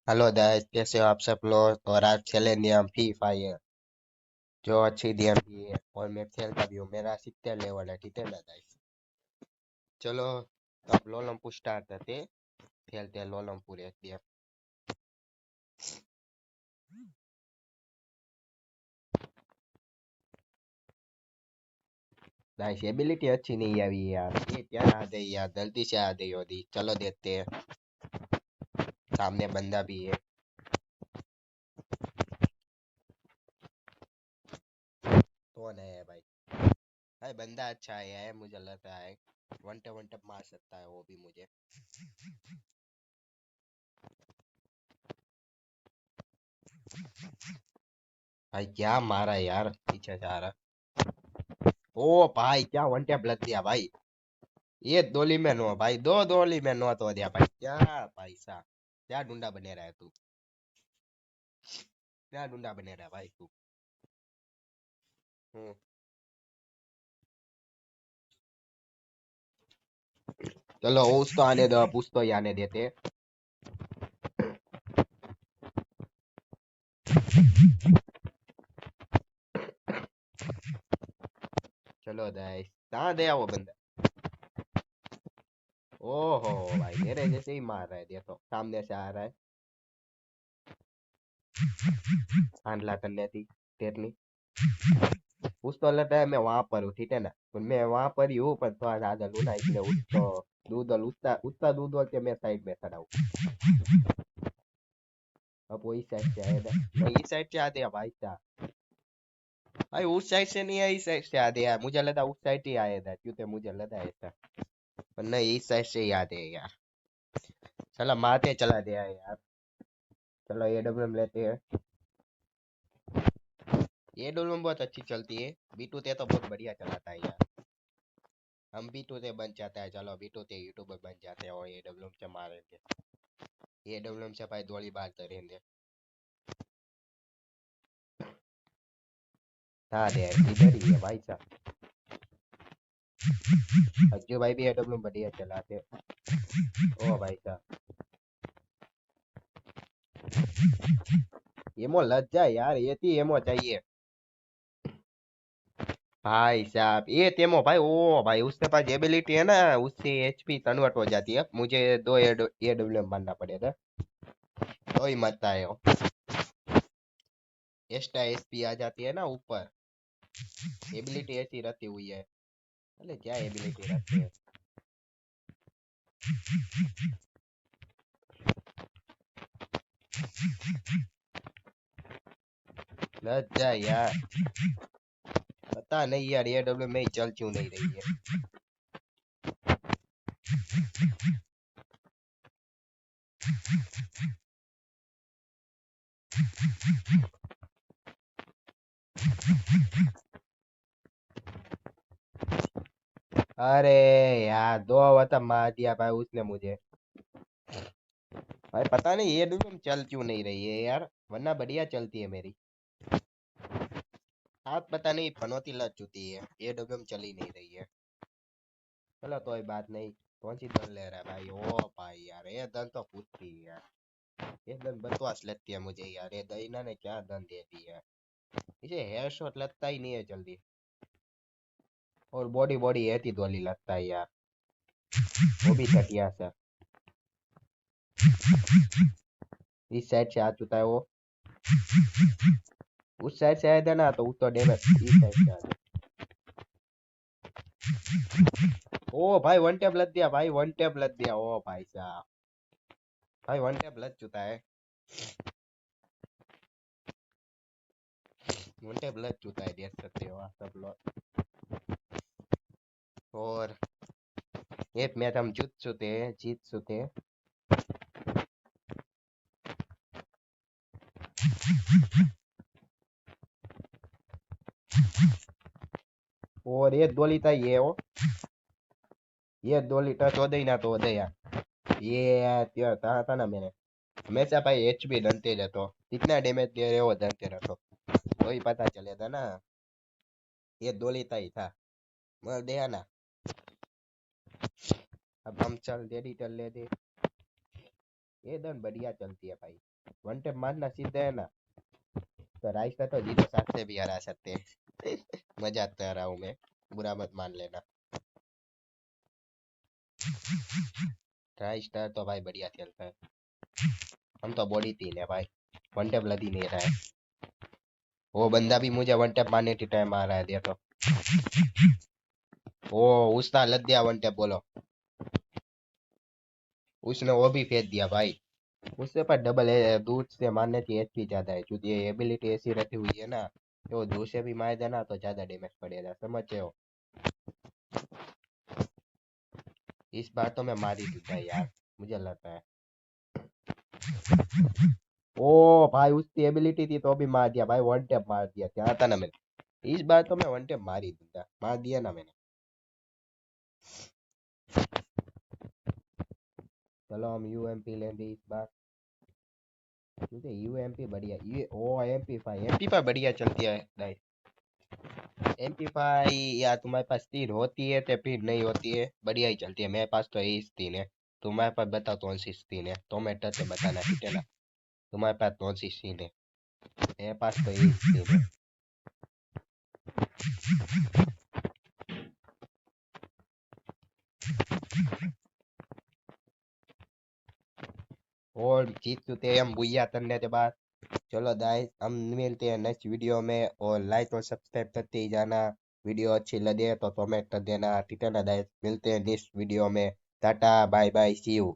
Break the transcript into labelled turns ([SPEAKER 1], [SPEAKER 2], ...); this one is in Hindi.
[SPEAKER 1] हेलो गाइस, कैसे हो आप सब लोग। और आज खेलेंगे हम फ्री फायर, जो अच्छी गेम भी है और मैं खेलता भी हूँ। मेरा 70 लेवल है, ठीक है ना गाइस। चलो, तो अब लोलमपुर स्टार्ट करते हैं। खेलते हैं लोलमपुर एक गेम। गाइस एबिलिटी अच्छी नहीं आई यार, ये क्या आ गई यार, गलती से आ गई होगी। चलो देखते हैं। सामने बंदा भी है। कौन है भाई? भाई बंदा अच्छा आया है, मुझे लगता है वन टप मार सकता है वो भी मुझे। भाई क्या मारा यार, पीछे से आ रहा। ओ भाई क्या वन टैप लग दिया भाई। ये दोली में नो भाई, दो दोली में नो तो दिया भाई। क्या भाई साहब, क्या डूंडा बने रहा है तू, क्या डूंडा बने रहा है भाई तू। हम्म, चलो उसको आने दो, अब उसको ही आने देते। चलो गाइस, कहाँ गया वो बंदा। ओहो भाई, मेरे जैसे ही मार रहा है, देखो सामने से आ रहा है। हांडला करने थी तेरनी। उसको लगता है मैं वहां पर हूँ, ठीक है ना, तो मैं वहां पर ही हूँ, पर थोड़ा ज्यादा लू ना, इसलिए उसको दूधल उतना उतना दूध के मैं साइड में खड़ा हूँ। अब वो इस साइड से आएगा, मैं इस साइड से आ गया भाई साहब। भाई उस साइड से नहीं है, इस साइड से आ गया। मुझे लगा उस साइड ही आया था, क्योंकि मुझे लगा ऐसा, पर नहीं, इस साइड से ही आ गए यार। चलो मारते चला गया यार। चलो ये डब्ल्यू लेते हैं। ये डब्ल्यू बहुत अच्छी चलती है। बीटू ते तो बहुत बढ़िया चलाता है यार। हम बीटू ते बन जाता है, चलो बीटू ते यूट्यूबर बन जाते हैं और ये डब्ल्यू से मारेंगे। ये डब्ल्यू से भाई गोली बार करेंगे। हाँ दे, इधर ही है भाई साहब। अज्जू भाई भी ये डब्ल्यू बढ़िया चलाते हैं। ओ भाई साहब, एमो लग जाए यार, ये थी एमो चाहिए। भाई साहब ये तेमो भाई, ओ भाई उसके पास एबिलिटी है ना, उससे एचपी कन्वर्ट हो जाती है। मुझे दो एडब्ल्यू मानना पड़ेगा तो ही मरता है वो। एक्स्ट्रा एचपी आ जाती है ना ऊपर, एबिलिटी ऐसी रहती हुई है। अरे क्या एबिलिटी रहती है। लग जा यार, पता नहीं यार एडब्ल्यू में ही चल क्यों नहीं रही है। अरे यार दो वतन मार दिया भाई उसने मुझे। भाई पता नहीं एडब्ल्यू में चल क्यों नहीं रही है यार, वरना बढ़िया चलती है मेरी। आप पता नहीं पनौती लग चुकी है, एडब्ल्यू में चली नहीं रही है। चलो कोई बात नहीं। कौन सी गन ले रहा है भाई, ओ भाई यार ये गन तो पूछती है यार। ये गन बकवास लगती है मुझे यार, ये दीना ने क्या गन दे दी है। इसे हेयर शॉट लगता ही नहीं है जल्दी, और बॉडी बॉडी ऐसी वाली लगता है यार, वो भी घटिया सा। इस साइड से आ चुका है वो, उस साइड से आया था ना, तो उसको डैमेज इस साइड से आ गया। ओ भाई वन टैप लग दिया भाई, वन टैप लग दिया, ओ भाई साहब। भाई वन टैप लग चुका है, वन टैप लग चुका है, देख सकते हो आप सब लोग। और एक मैच हम जीत चुके हैं। और ये 2 लीटर ये हो, ये 2 लीटर तो दे ही ना, तो दे यार। ये क्या कहा था ना मैंने, हमेशा भाई एचपी डलते रहते हो, कितना डैमेज दे रहे हो डलते रहते, तो ही पता चलेगा ना। ये 2 लीटर ही था, मर दिया ना। अब हम चल एडिटर ले दे। ये गन बढ़िया चलती है भाई। वन टेप मारना सीधे है ना, तो राइस का तो 0-7 से भी हरा सकते हैं। मजाक कर रहा हूँ मैं, बुरा मत मान लेना। ट्राई स्टार तो भाई बढ़िया खेलता है। हम तो बॉडी 3 है भाई, वन टैप लदी नहीं रहा है। वो बंदा भी मुझे वन टैप मारने के टाइम आ रहा है, देखो। ओ उसने लद दिया वन टैप, बोलो। उसने वो भी फेंक दिया भाई। उससे पर डबल है, दूर से मारने की एचपी ज्यादा है, क्योंकि ये एबिलिटी ऐसी रहती हुई है ना, तो दूर से भी मार देना तो ज्यादा डैमेज पड़ेगा, समझते हो। इस बार तो मैं मार ही दूंगा यार, मुझे लगता है। ओ भाई उसकी एबिलिटी थी तो भी मार दिया भाई, वन टैप मार दिया, क्या था ना मैंने। इस बार तो मैं वन टैप मार ही दूंगा, मार दिया ना मैंने। चलो हम यूएमपी लेंगे इस बार, क्योंकि यूएमपी बढ़िया, ये ओ एमपी फाइव बढ़िया चलती है भाई। एमपी फाइव या तुम्हारे पास तीन होती है तो फिर नहीं होती है, बढ़िया ही चलती है। मेरे पास तो यही तीन है। तुम्हारे पास बताओ कौन सी तीन है, तो मैं टच से बताना, ठीक है ना। तुम्हारे पास कौन सी तीन है, मेरे पास तो यही तीन है। और जीत चुके हैं हम बुया करने के बाद। चलो गाइस हम मिलते हैं नेक्स्ट वीडियो में, और लाइक और सब्सक्राइब करते ही जाना। वीडियो अच्छी लगे तो कमेंट कर देना, ठीक है ना गाइस। मिलते हैं नेक्स्ट वीडियो में। Tata bye bye see you.